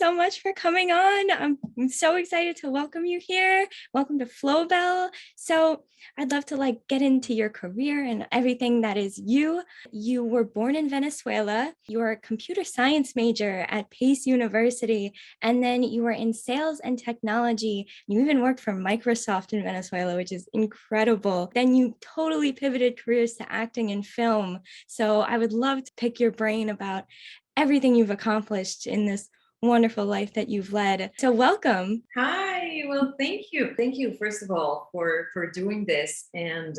so much for coming on. I'm so excited to welcome you here. Welcome to Flobel. So I'd love to get into your career and everything that is you. You were born in Venezuela. You were a computer science major at Pace University, and then you were in sales and technology. You even worked for Microsoft in Venezuela, which is incredible. Then you totally pivoted careers to acting and film. So I would love to pick your brain about everything you've accomplished in this wonderful life that you've led. So welcome. Hi, well, thank you. Thank you, first of all, for doing this. And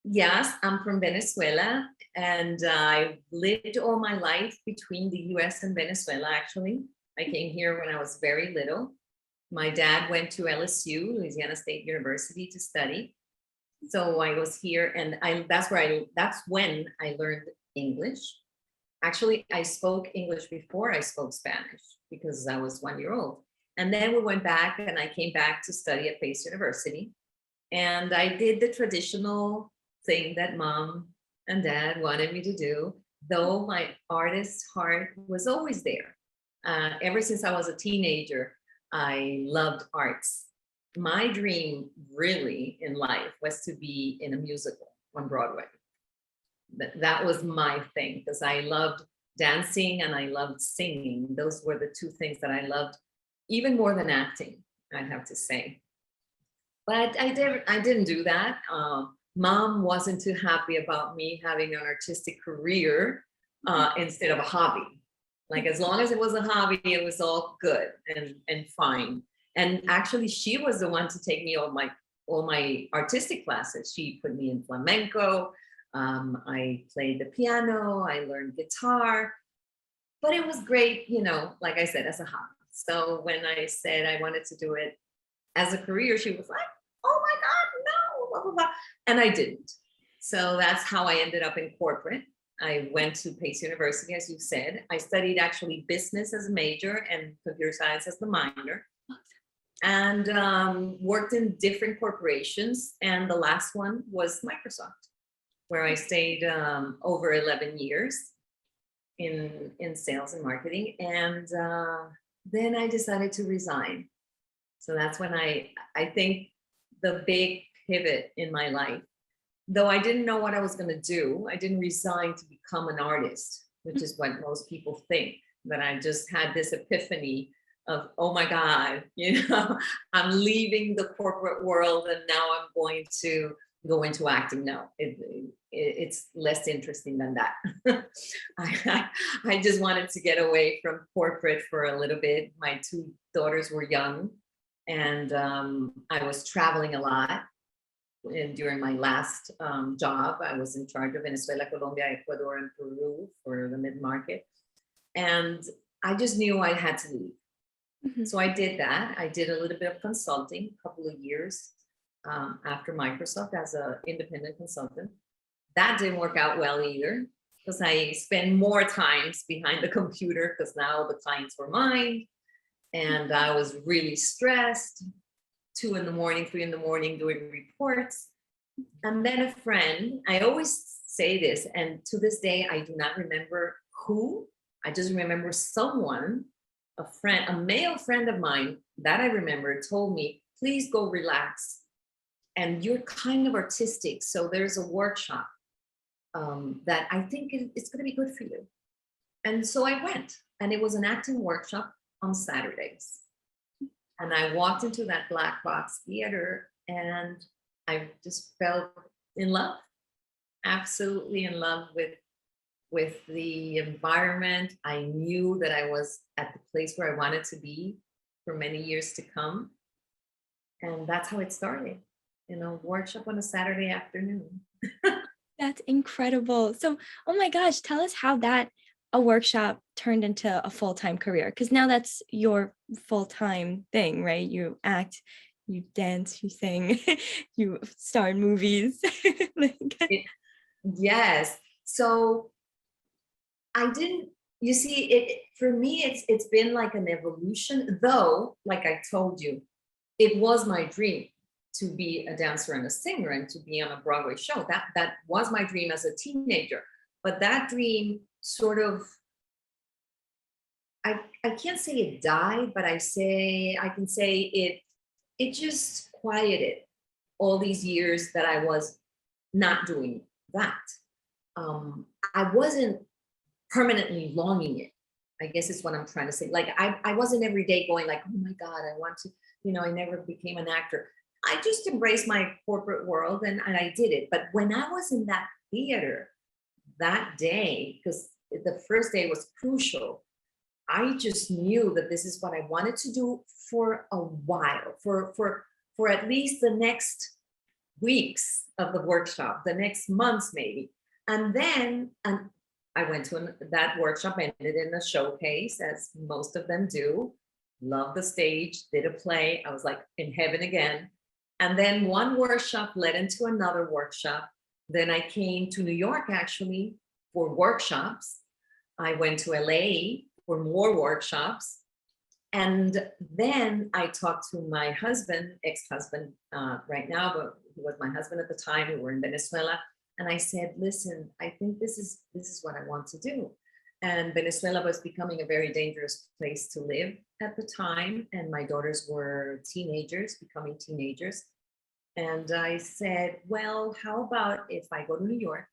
yes, I'm from Venezuela, and I lived all my life between the US and Venezuela, actually. I came here when I was very little. My dad went to LSU, Louisiana State University, to study. So I was here, and that's when I learned English. Actually, I spoke English before I spoke Spanish because I was 1 year old. And then we went back, and I came back to study at Pace University. And I did the traditional thing that mom and dad wanted me to do, though my artist heart was always there. Ever since I was a teenager, I loved arts. My dream really in life was to be in a musical on Broadway. That was my thing, because I loved dancing and I loved singing. Those were the two things that I loved even more than acting, I'd have to say. But I didn't do that. Mom wasn't too happy about me having an artistic career instead of a hobby. As long as it was a hobby, it was all good and fine. And actually, she was the one to take me all my artistic classes. She put me in flamenco. I played the piano, I learned guitar, but it was great, like I said, as a hobby. So when I said I wanted to do it as a career, she was like, oh my God, no, blah, blah, blah. And I didn't. So that's how I ended up in corporate. I went to Pace University, as you said. I studied actually business as a major and computer science as the minor. And worked in different corporations. And the last one was Microsoft, where I stayed over 11 years in sales and marketing. And then I decided to resign. So that's when I think the big pivot in my life, though I didn't know what I was going to do, I didn't resign to become an artist, which is what most people think, that I just had this epiphany of, oh my God, I'm leaving the corporate world and now I'm going to go into acting. No, it's less interesting than that. I just wanted to get away from corporate for a little bit. My two daughters were young, and I was traveling a lot. And during my last job, I was in charge of Venezuela, Colombia, Ecuador, and Peru for the mid-market. And I just knew I had to leave. Mm-hmm. So I did that. I did a little bit of consulting, a couple of years after Microsoft as an independent consultant. That didn't work out well either, because I spent more times behind the computer, because now the clients were mine. And I was really stressed, 2 in the morning, 3 in the morning, doing reports. And then a friend, I always say this, and to this day, I do not remember who. I just remember someone, a male friend of mine that I remember, told me, please go relax. And you're kind of artistic, so there's a workshop that I think it's going to be good for you. And so I went, and it was an acting workshop on Saturdays. And I walked into that black box theater, and I just fell in love, absolutely in love with the environment. I knew that I was at the place where I wanted to be for many years to come. And that's how it started, workshop on a Saturday afternoon. That's incredible. So, oh my gosh, tell us how a workshop turned into a full-time career, because now that's your full-time thing, right? You act, you dance, you sing, you star in movies. Yes. So I didn't, you see, for me, it's been like an evolution, though, like I told you, it was my dream to be a dancer and a singer and to be on a Broadway show. That was my dream as a teenager. But that dream sort of, I can't say it died, but I can say it just quieted all these years that I was not doing that. I wasn't permanently longing it. I guess is what I'm trying to say. Like I wasn't every day going like, oh my God, I want to, I never became an actor. I just embraced my corporate world and I did it. But when I was in that theater that day, because the first day was crucial, I just knew that this is what I wanted to do for a while, for at least the next weeks of the workshop, the next months maybe. And then I went to that workshop, ended in a showcase, as most of them do. Loved the stage, did a play. I was like in heaven again. And then one workshop led into another workshop. Then I came to New York actually for workshops. I went to LA for more workshops. And then I talked to my husband, ex-husband right now, but he was my husband at the time. We were in Venezuela. And I said, listen, I think this is what I want to do. And Venezuela was becoming a very dangerous place to live at the time. And my daughters were teenagers, becoming teenagers. And I said, well, how about if I go to New York,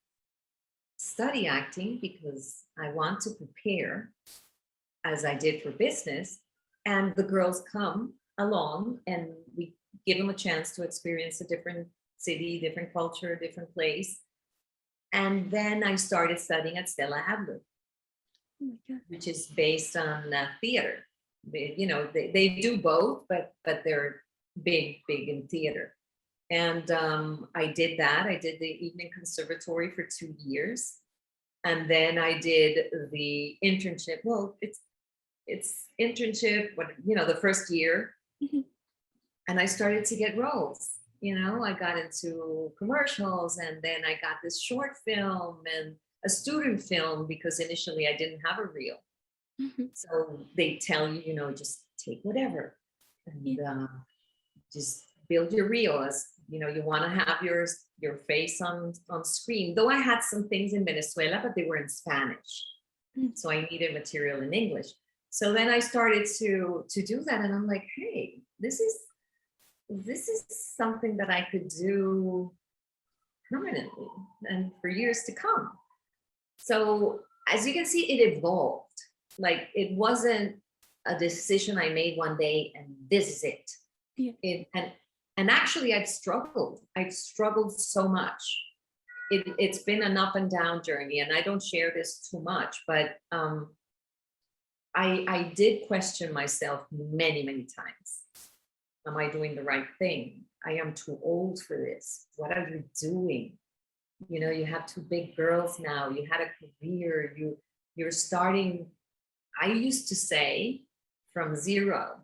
study acting, because I want to prepare as I did for business, and the girls come along and we give them a chance to experience a different city, different culture, different place. And then I started studying at Stella Adler, which is based on theater. They do both, but they're big in theater. And I did that. I did the evening conservatory for 2 years. And then I did the internship. Well, it's internship, but the first year. Mm-hmm. And I started to get roles. I got into commercials, and then I got this short film and a student film, because initially I didn't have a reel. Mm-hmm. So they tell you, just take whatever and just build your reel as you want to have your face on screen. Though I had some things in Venezuela, but they were in Spanish. Mm-hmm. So I needed material in English. So then I started to do that, and I'm like, hey, this is something that I could do permanently and for years to come. So as you can see, it evolved. Like it wasn't a decision I made one day and this is it. Yeah. And actually I've struggled so much. It's been an up and down journey, and I don't share this too much, but I did question myself many times. Am I doing the right thing? I am too old for this. What are you doing? You have 2 big girls now. You had a career. You're starting. I used to say from zero.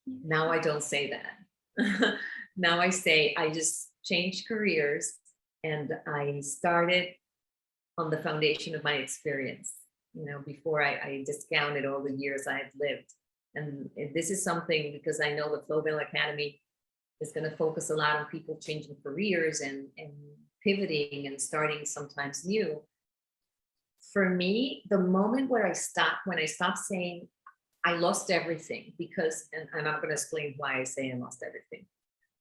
Now I don't say that. Now I say I just changed careers, and I started on the foundation of my experience. Before I discounted all the years I had lived. And this is something, because I know the Flobel Academy is going to focus a lot on people changing careers and pivoting and starting sometimes new. For me, the moment when I stopped saying I lost everything, because, and I'm not going to explain why I say I lost everything.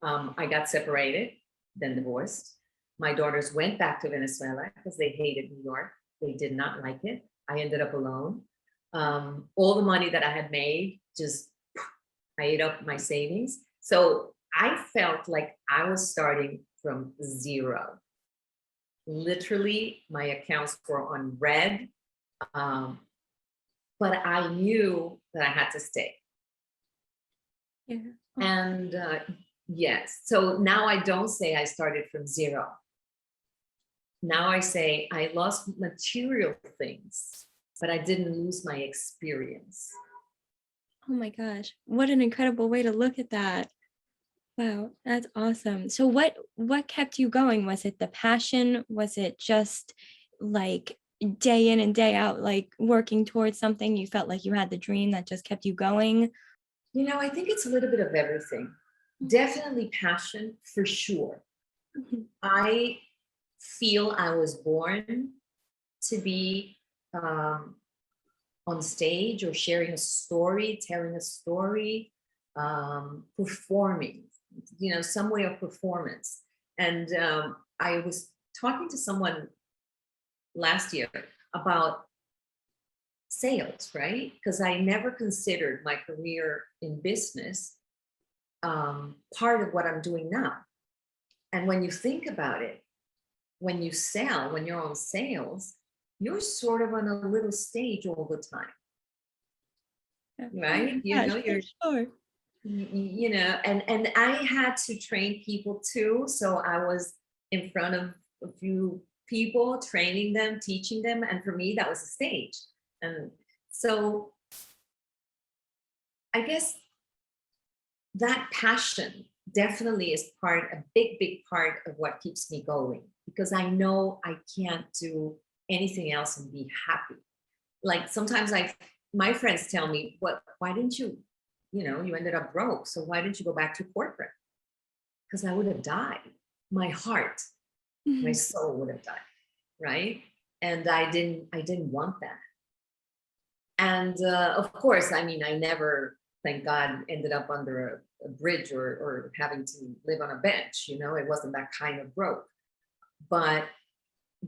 I got separated, then divorced. My daughters went back to Venezuela because they hated New York. They did not like it. I ended up alone. All the money that I had made, I ate up my savings. So I felt like I was starting from zero. Literally, my accounts were on red, but I knew that I had to stay. Yeah. And yes, so now I don't say I started from zero. Now I say I lost material things, but I didn't lose my experience. Oh my gosh, what an incredible way to look at that. Wow, that's awesome. So what kept you going? Was it the passion? Was it just like day in and day out, like working towards something? You felt like you had the dream that just kept you going? I think it's a little bit of everything. Definitely passion, for sure. Mm-hmm. I feel I was born to be on stage or sharing a story, telling a story, performing, some way of performance. And I was talking to someone last year about sales, right? Because I never considered my career in business part of what I'm doing now. And when you think about it, when you sell, when you're on sales, you're sort of on a little stage all the time, right? Oh my gosh, for sure. And I had to train people too. So I was in front of a few people, training them, teaching them. And for me, that was a stage. And so I guess that passion definitely is a big part of what keeps me going, because I know I can't do anything else and be happy. Like sometimes my friends tell me, why didn't you, you ended up broke. So why didn't you go back to corporate? Because I would have died. My heart, my Mhm. soul would have died. Right. And I didn't want that. And of course, I mean, I never, thank God, ended up under a bridge or having to live on a bench. It wasn't that kind of broke. But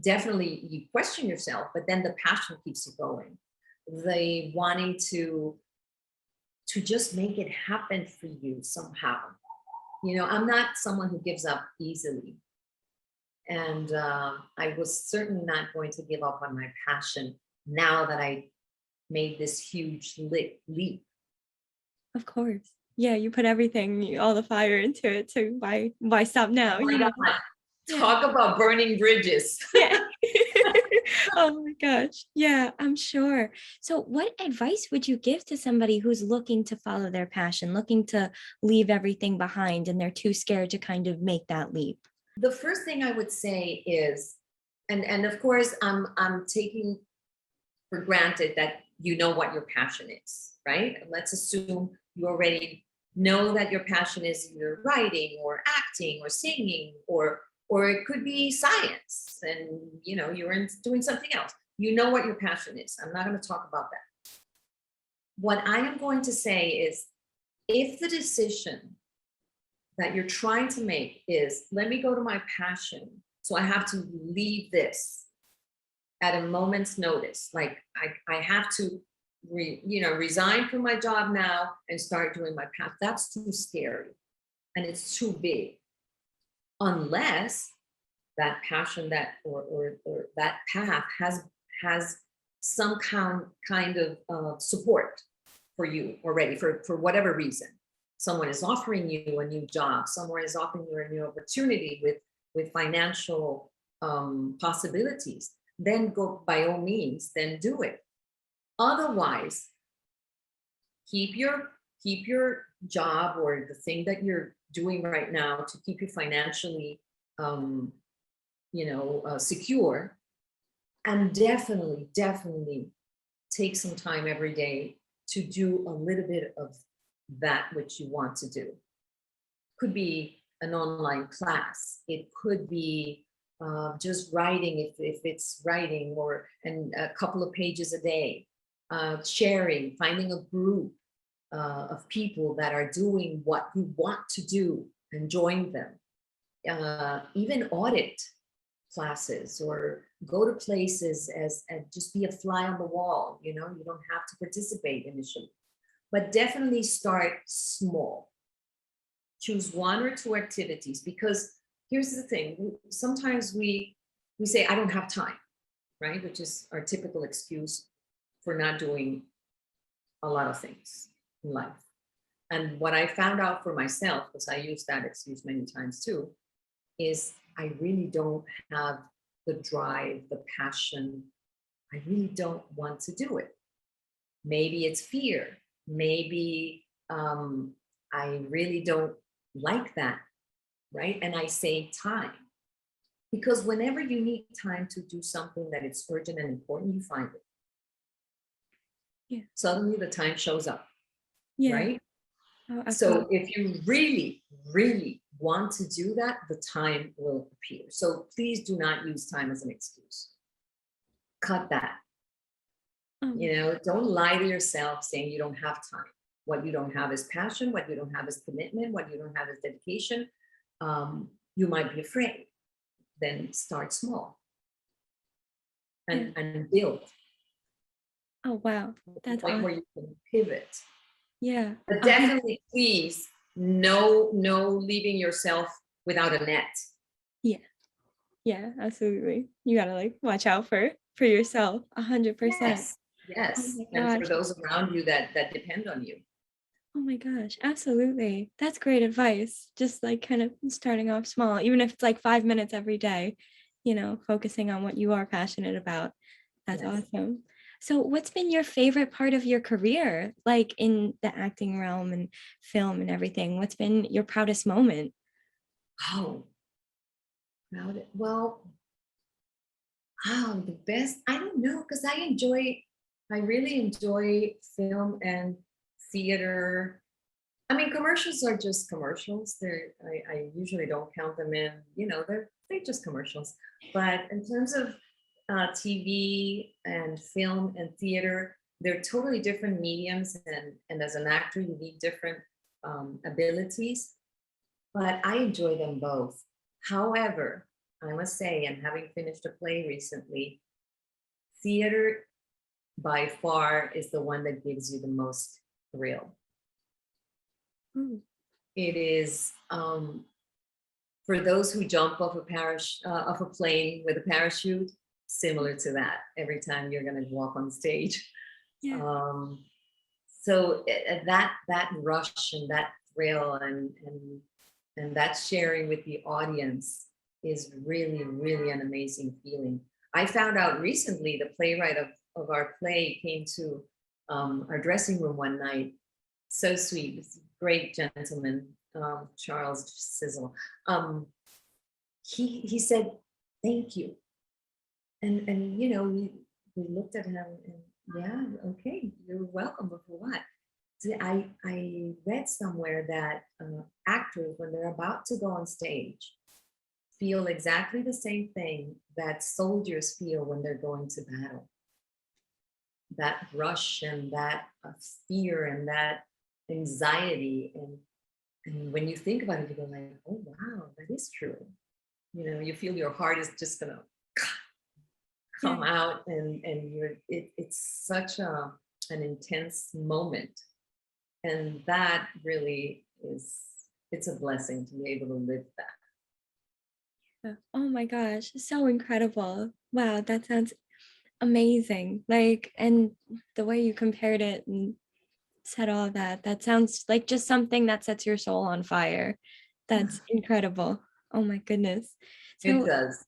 definitely you question yourself, but then the passion keeps you going. The wanting to just make it happen for you somehow. I'm not someone who gives up easily. And I was certainly not going to give up on my passion now that I made this huge leap. Of course. Yeah, you put everything, all the fire into it, so why stop Oh now, my you know? God. Yeah. Talk about burning bridges. Yeah. Oh my gosh. Yeah, I'm sure. So what advice would you give to somebody who's looking to follow their passion, looking to leave everything behind and they're too scared to kind of make that leap? The first thing I would say is, and of course, I'm taking for granted that you know what your passion is, right? Let's assume you already know that your passion is either writing or acting or singing, or it could be science, and you're doing something else. You know what your passion is. I'm not going to talk about that. What I am going to say is, if the decision that you're trying to make is, let me go to my passion, so I have to leave this at a moment's notice. Like I have to resign from my job now and start doing my path. That's too scary and it's too big. Unless that passion or that path has some kind of support for you already, for whatever reason. Someone is offering you a new job, someone is offering you a new opportunity with financial possibilities, then go, by all means, then do it. Otherwise, keep your job or the thing that you're doing right now to keep you financially secure, and definitely take some time every day to do a little bit of that which you want to do. Could be an online class, it could be just writing, if it's writing, and a couple of pages a day, sharing, finding a group of people that are doing what you want to do and join them. Even audit classes or go to places and just be a fly on the wall. You don't have to participate initially, but definitely start small. Choose one or two activities, because here's the thing, sometimes we say, I don't have time, right? Which is our typical excuse for not doing a lot of things in life. And what I found out for myself, because I use that excuse many times too, is I really don't have the drive, the passion. I really don't want to do it. Maybe it's fear. Maybe I really don't like that, right? And I say time. Because whenever you need time to do something that is urgent and important, you find it. Yeah. Suddenly the time shows up, Yeah. right? Oh, So absolutely. if you really want to do that, the time will appear. So please do not use time as an excuse. Cut that. Um, Don't lie to yourself saying you don't have time. What you don't have is passion. What you don't have is commitment. What you don't have is dedication. You might be afraid. Then start small yeah. and build Oh, wow. to the That's point awesome. where you can pivot. Yeah. But 100. definitely, please, no leaving yourself without a net. Yeah. Yeah, absolutely. You gotta like watch out for yourself. 100%. Yes, Oh yes, my and for gosh. those around you that depend on you. Oh my gosh. Absolutely. That's great advice. Just like kind of starting off small, even if it's like 5 minutes every day, focusing on what you are passionate about. That's Yes. awesome. So, what's been your favorite part of your career, like in the acting realm and film and everything? What's been your proudest moment? Oh, well, the best. I don't know because I really enjoy film and theater. I mean, commercials are just commercials. I usually don't count them in. They're just commercials. But in terms of TV and film and theater, they're totally different mediums, and as an actor, you need different abilities. But I enjoy them both. However, I must say, and having finished a play recently, theater by far is the one that gives you the most thrill. Mm, It is for those who jump off a plane with a parachute, similar to that. Every time you're going to walk on stage, yeah. um, so that rush and that thrill and that sharing with the audience is really, really an amazing feeling. I found out recently the playwright of our play came to our dressing room one night. So sweet, this great gentleman, Charles Sizzle. He said, "Thank you," and we looked at him and yeah, okay, you're welcome, but for what? See, I read somewhere that actors, when they're about to go on stage, feel exactly the same thing that soldiers feel when they're going to battle. That rush and that fear and that anxiety. And when you think about it, you go like, oh, wow, that is true. You feel your heart is just going to Yeah. come out and it's such an intense moment. And that really it's a blessing to be able to live that. Oh my gosh, so incredible. Wow, that sounds amazing. Like, and the way you compared it and said all of that, that sounds like just something that sets your soul on fire. That's incredible. Oh my goodness. It So, does.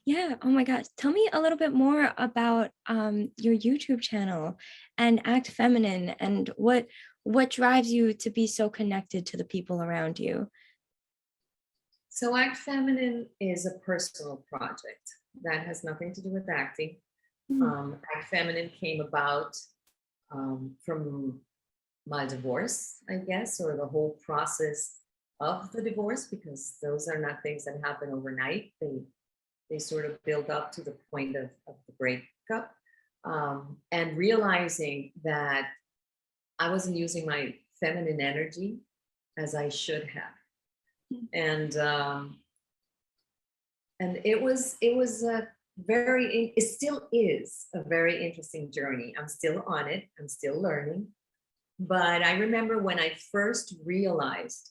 yeah, oh my gosh. Tell me a little bit more about your YouTube channel and Act Feminine and what drives you to be so connected to the people around you. So Act Feminine is a personal project that has nothing to do with acting. Mhm. Act Feminine came about from my divorce, I guess, or the whole process of the divorce, because those are not things that happen overnight. They sort of build up to the point of the breakup, and realizing that I wasn't using my feminine energy as I should have. And it was a it still is a very interesting journey. I'm still on it. I'm still learning. But I remember when I first realized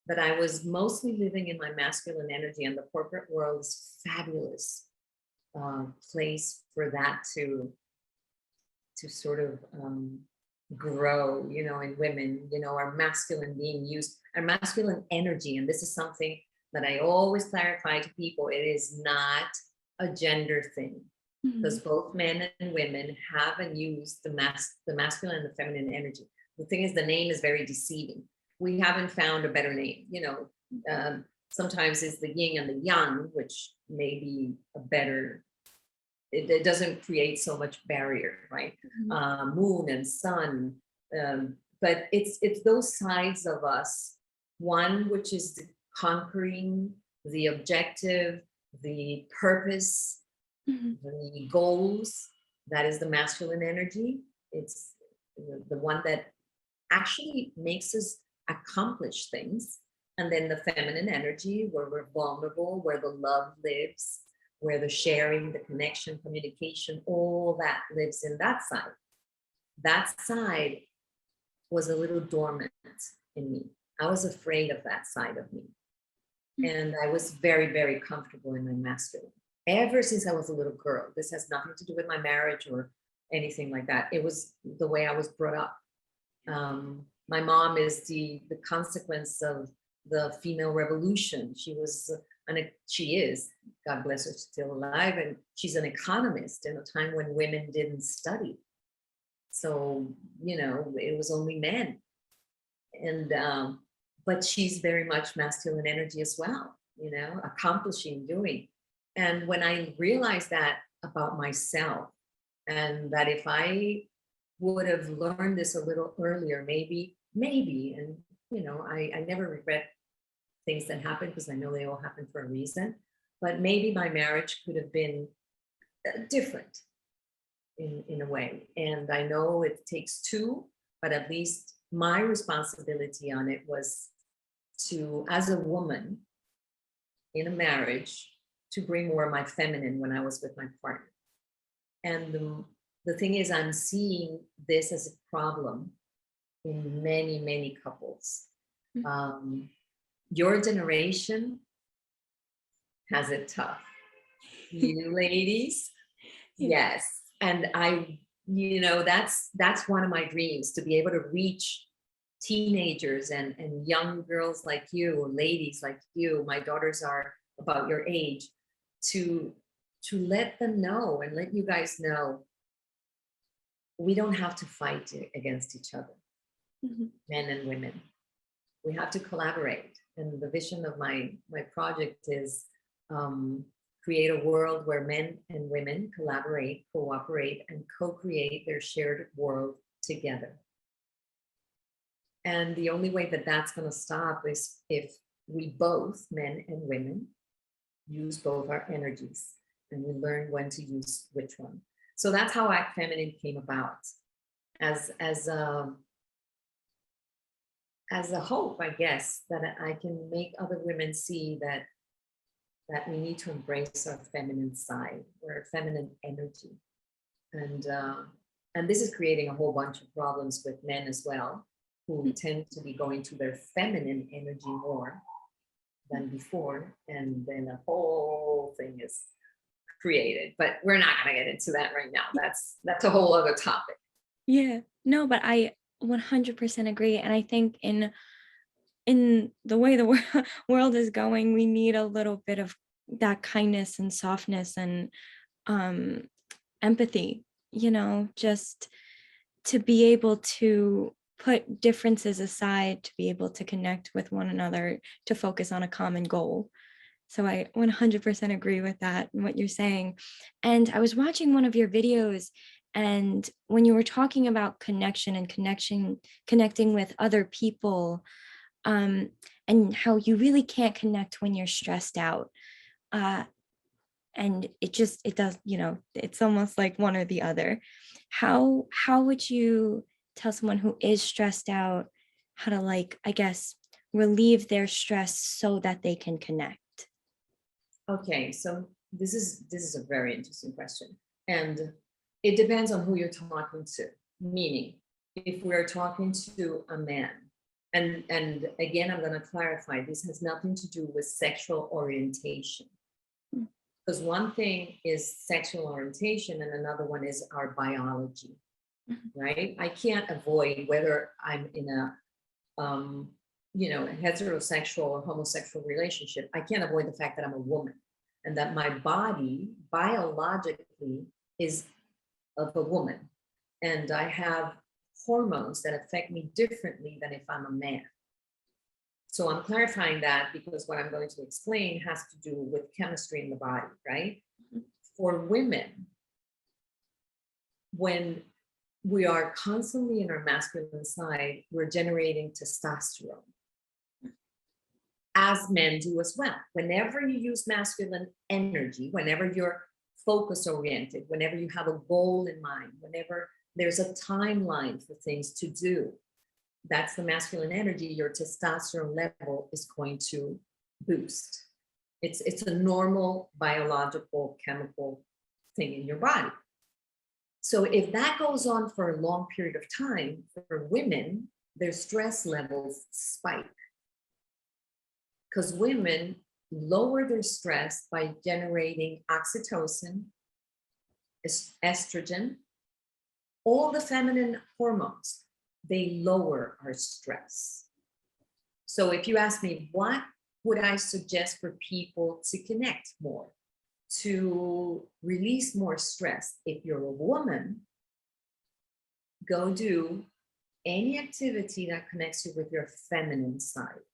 that I was mostly living in my masculine energy, and the corporate world is fabulous place for that to sort of grow, in women, our masculine being used, our masculine energy. And this is something that I always clarify to people. It is not a gender thing, because Mhm. both men and women have and use the masculine and the feminine energy. The thing is, the name is very deceiving. We haven't found a better name. Sometimes it's the yin and the yang, which may be a better, it doesn't create so much barrier, right? Mhm. Moon and sun, but it's those sides of us. One which is the conquering, the objective, the purpose, Mhm. the goals, That is the masculine energy. It's the one that actually makes us accomplish things. And then the feminine energy, where we're vulnerable, where the love lives, where the sharing, the connection, communication, all that lives in that side. That side was a little dormant in me. I was afraid of that side of me. And I was very, very comfortable in my masculine ever since I was a little girl. This has nothing to do with my marriage or anything like that. It was the way I was brought up. My mom is the consequence of the female revolution. She is, God bless her, still alive, and she's an economist in a time when women didn't study. So, it was only men. And but she's very much masculine energy as well, accomplishing, doing. And when I realized that about myself, and that if I would have learned this a little earlier, maybe, and I never regret things that happened, because I know they all happen for a reason, but maybe my marriage could have been different in a way. And I know it takes two, but at least my responsibility on it was to, as a woman in a marriage, to bring more of my feminine when I was with my partner. And the thing is, I'm seeing this as a problem in many, many couples. Your generation has it tough. You ladies, yes. And that's one of my dreams, to be able to reach teenagers and young girls like you, or ladies like you. My daughters are about your age, to let them know, and let you guys know, we don't have to fight against each other, men and women. We have to collaborate. And the vision of my project is create a world where men and women collaborate, cooperate, and co-create their shared world together. And the only way that that's going to stop is if we both, men and women, use both our energies, and we learn when to use which one. So that's how Act Feminine came about, as a hope, I guess, that I can make other women see that we need to embrace our feminine side, or feminine energy. And this is creating a whole bunch of problems with men as well, who tend to be going to their feminine energy more than before. And then a whole thing is created. But we're not going to get into that right now. That's a whole other topic. Yeah, no, but I 100% agree. And I think in the way the world is going, we need a little bit of that kindness and softness and empathy, just to be able to put differences aside, to be able to connect with one another, to focus on a common goal. So I 100% agree with that and what you're saying. And I was watching one of your videos, and when you were talking about connection and connecting with other people, and how you really can't connect when you're stressed out. And it does, it's almost like one or the other. How would you tell someone who is stressed out how to, like, I guess, relieve their stress so that they can connect? Okay, so this is a very interesting question. And it depends on who you're talking to. Meaning, if we're talking to a man, and again, I'm going to clarify, this has nothing to do with sexual orientation. Because one thing is sexual orientation and another one is our biology, right? I can't avoid whether I'm in a heterosexual or homosexual relationship. I can't avoid the fact that I'm a woman, and that my body biologically is of a woman, and I have hormones that affect me differently than if I'm a man. So I'm clarifying that because what I'm going to explain has to do with chemistry in the body, right? For women, when we are constantly in our masculine side, we're generating testosterone, as men do as well. Whenever you use masculine energy, whenever you're focus oriented, whenever you have a goal in mind, whenever there's a timeline for things to do, that's the masculine energy. Your testosterone level is going to boost. It's a normal biological chemical thing in your body. So if that goes on for a long period of time, for women, their stress levels spike. Because women lower their stress by generating oxytocin, estrogen, all the feminine hormones, they lower our stress. So if you ask me, what would I suggest for people to connect more, to release more stress? If you're a woman, go do any activity that connects you with your feminine side.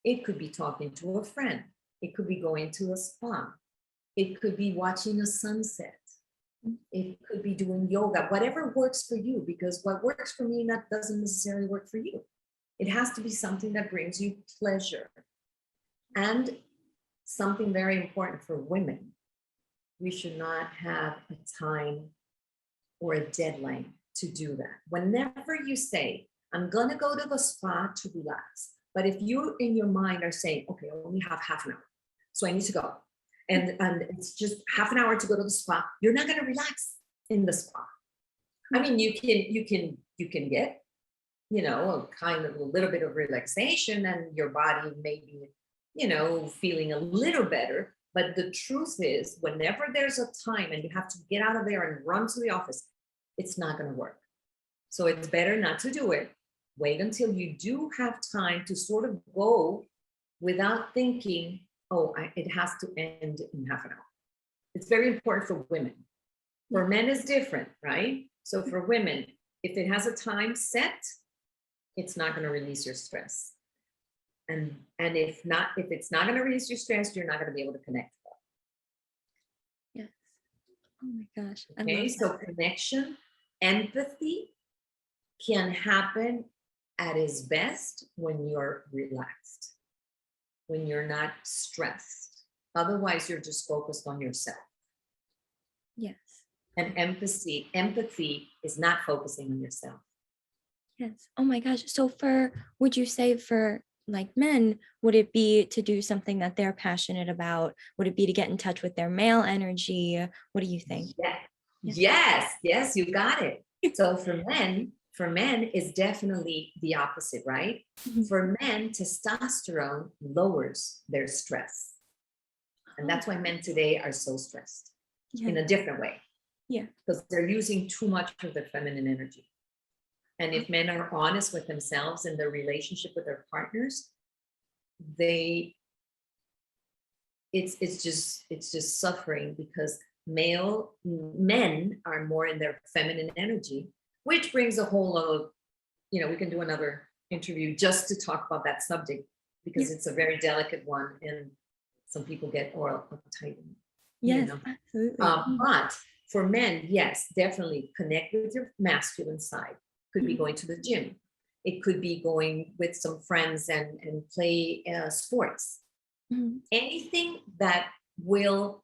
It could be talking to a friend. It could be going to a spa. It could be watching a sunset. It could be doing yoga, whatever works for you, because what works for me doesn't necessarily work for you. It has to be something that brings you pleasure. And something very important for women, we should not have a time or a deadline to do that. Whenever you say, I'm going to go to the spa to relax, but if you in your mind are saying, okay, I only have half an hour, so I need to go, and it's just half an hour to go to the spa, you're not going to relax in the spa. I mean, you can get, a kind of a little bit of relaxation, and your body may be, feeling a little better. But the truth is, whenever there's a time and you have to get out of there and run to the office, it's not going to work. So it's better not to do it. Wait until you do have time to sort of go without thinking, oh, it has to end in half an hour. It's very important for women. For men, it's different, right? So for women, if it has a time set, it's not going to release your stress. And if it's not going to release your stress, you're not going to be able to connect. Yes. Oh my gosh. Okay, so connection, empathy can happen at its best when you're relaxed, when you're not stressed. Otherwise, you're just focused on yourself. Yes. And empathy is not focusing on yourself. Yes. Oh my gosh. So would you say for like men, would it be to do something that they're passionate about? Would it be to get in touch with their male energy? What do you think? Yeah. Yes, you got it. So for men is definitely the opposite, right? Mm-hmm. For men, testosterone lowers their stress. And that's why men today are so stressed in a different way. Yeah. Because they're using too much of their feminine energy. And if men are honest with themselves in their relationship with their partners, it's just suffering, because men are more in their feminine energy, which brings a whole lot of, we can do another interview just to talk about that subject, because it's a very delicate one and some people get all uptight. Yes, absolutely. But for men, yes, definitely connect with your masculine side. Could be going to the gym. It could be going with some friends and play sports. Mm-hmm. Anything that will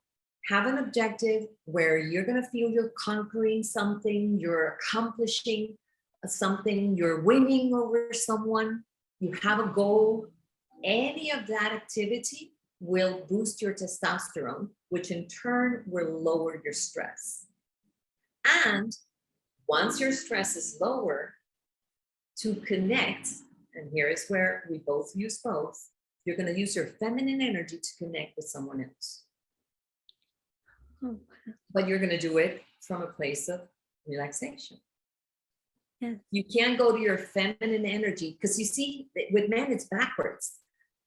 have an objective where you're going to feel you're conquering something, you're accomplishing something, you're winning over someone, you have a goal. Any of that activity will boost your testosterone, which in turn will lower your stress. And once your stress is lower, to connect, and here is where we both use both, you're going to use your feminine energy to connect with someone else. Oh. But you're going to do it from a place of relaxation. Yeah. You can't go to your feminine energy, because you see, with men, it's backwards.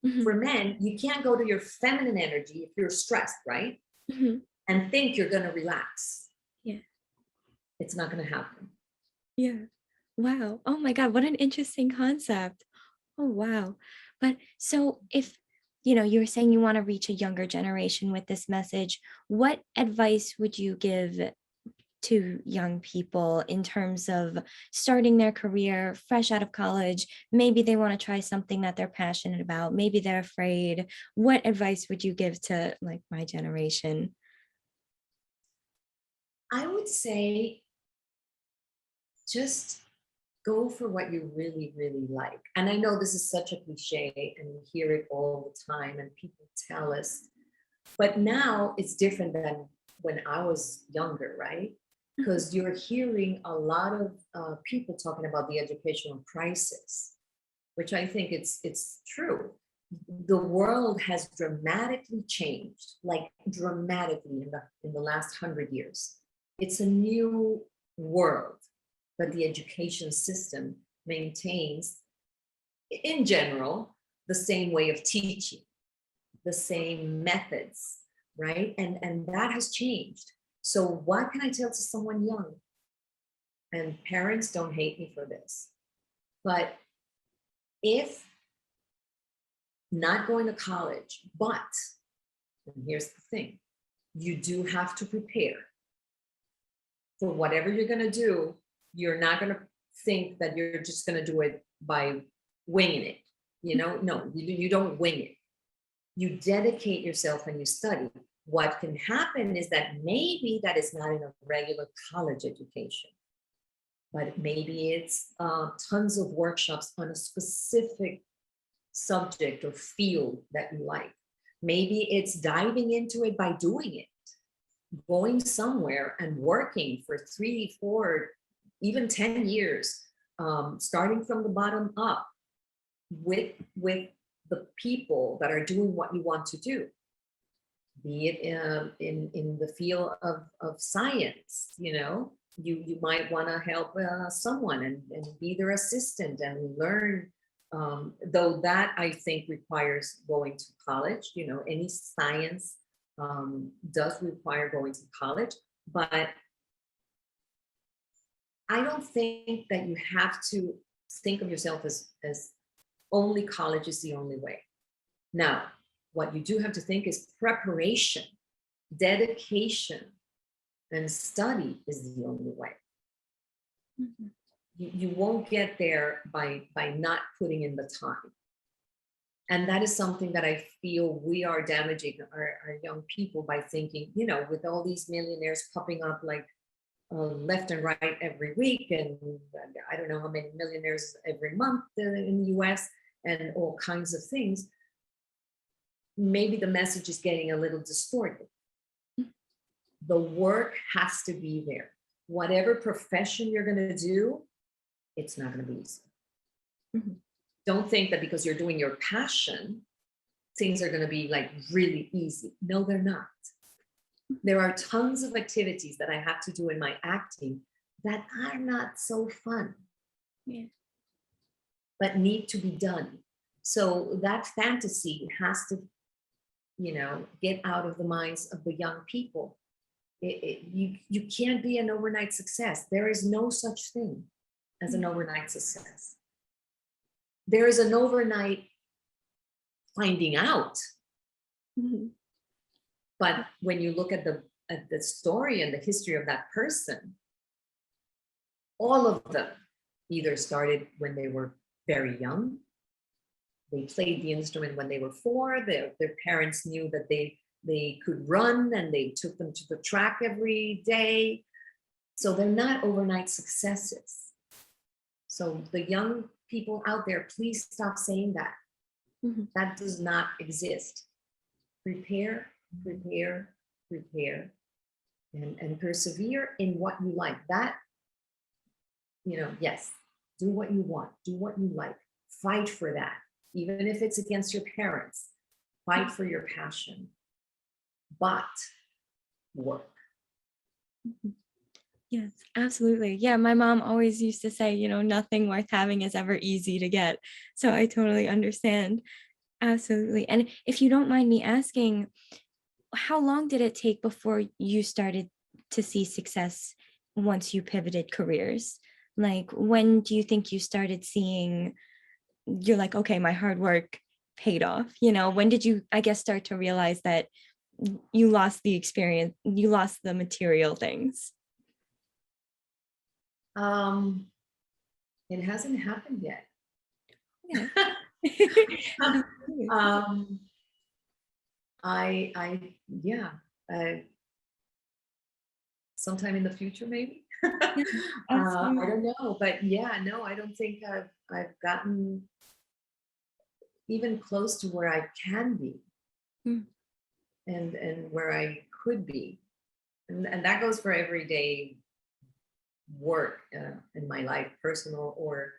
Mm-hmm. For men, you can't go to your feminine energy if you're stressed, right? Mm-hmm. And think you're going to relax. Yeah. It's not going to happen. Yeah. Wow. Oh my God. What an interesting concept. Oh, wow. But so if, you were saying you want to reach a younger generation with this message, what advice would you give to young people in terms of starting their career fresh out of college? Maybe they want to try something that they're passionate about. Maybe they're afraid. What advice would you give to like my generation? I would say just go for what you really, really like. And I know this is such a cliche and we hear it all the time and people tell us, but now it's different than when I was younger, right? Because you're hearing a lot of people talking about the educational crisis, which I think it's true. The world has dramatically changed, like dramatically in the last 100 years. It's a new world, but the education system maintains, in general, the same way of teaching, the same methods, right? And that has changed. So what can I tell to someone young? And parents, don't hate me for this, but if not going to college, but, and here's the thing, you do have to prepare for whatever you're going to do. You're not going to think that you're just going to do it by winging it. No, you don't wing it. You dedicate yourself and you study. What can happen is that maybe that is not in a regular college education, but maybe it's tons of workshops on a specific subject or field that you like. Maybe it's diving into it by doing it, going somewhere and working for 3, 4, even 10 years, starting from the bottom up with the people that are doing what you want to do, be it in the field of science. You might want to help someone and be their assistant and learn, though that I think requires going to college. Any science does require going to college, but I don't think that you have to think of yourself as only college is the only way. Now, what you do have to think is preparation, dedication, and study is the only way. Mm-hmm. You won't get there by not putting in the time. And that is something that I feel we are damaging our young people by thinking, with all these millionaires popping up like left and right every week, and I don't know how many millionaires every month in the US, and all kinds of things, maybe the message is getting a little distorted. The work has to be there. Whatever profession you're going to do, it's not going to be easy. Mm-hmm. Don't think that because you're doing your passion, things are going to be like really easy. No, they're not. There are tons of activities that I have to do in my acting that are not so fun, but need to be done. So that fantasy has to, get out of the minds of the young people. You can't be an overnight success. There is no such thing as an overnight success. There is an overnight finding out. Mm-hmm. But when you look at the story and the history of that person, all of them either started when they were very young. They played the instrument when they were 4. Their parents knew that they could run and they took them to the track every day. So they're not overnight successes. So the young people out there, please stop saying that. Mm-hmm. That does not exist. Prepare, and persevere in what you like. That, yes, do what you want, do what you like, fight for that, even if it's against your parents, fight for your passion, but work. Yes, absolutely. Yeah, my mom always used to say, nothing worth having is ever easy to get. So I totally understand. Absolutely. And if you don't mind me asking, how long did it take before you started to see success once you pivoted careers? Like, when do you think you started seeing, you're like, okay, my hard work paid off? When did you, I guess, start to realize that you lost the experience, you lost the material things? It hasn't happened yet. Yeah. sometime in the future, maybe. Yeah, I absolutely. don't know, but yeah, no, I don't think I've gotten even close to where I can be Mm, and where I could be, and that goes for everyday work in my life, personal or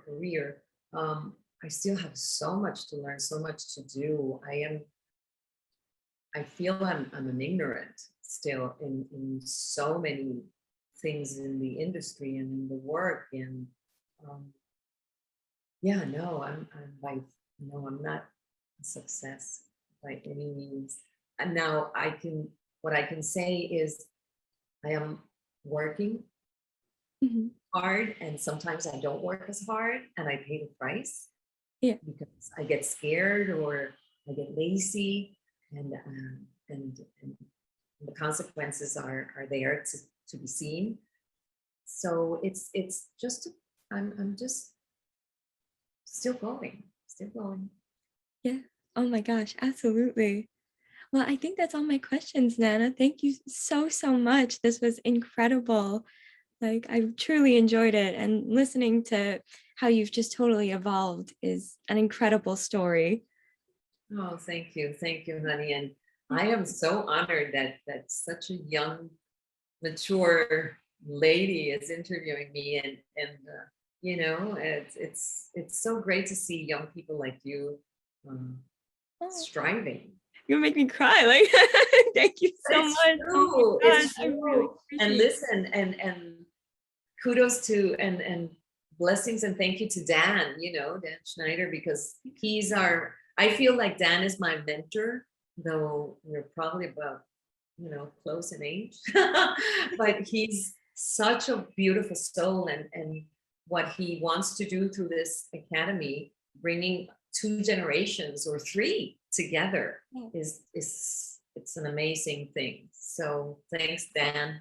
career. I still have so much to learn, so much to do. I feel I'm an ignorant still in so many things in the industry and in the work. And um, yeah, no, I'm like, no, I'm not a success by any means. And now what I can say is I am working mhm. hard, and sometimes I don't work as hard and I pay the price Yeah. because I get scared or I get lazy, and the consequences are there to be seen. So it's just I'm just still going. Yeah. Oh my gosh, absolutely. Well, I think that's all my questions, Nana. Thank you so, so much. This was incredible. Like, I truly enjoyed it. And listening to how you've just totally evolved is an incredible story. Oh, thank you, honey. And I am so honored that such a young, mature lady is interviewing me, and it's so great to see young people like you um, Oh, striving. you make me cry. Like, thank you so It's much. Oh my true. gosh, It's I really true. And appreciate listen, and kudos to and blessings and thank you to Dan, Dan Schneider, because I feel like Dan is my mentor, though we're probably about, close in age. But he's such a beautiful soul, and what he wants to do through this academy, bringing two generations or three together it. is it's an amazing thing. So thanks, Dan.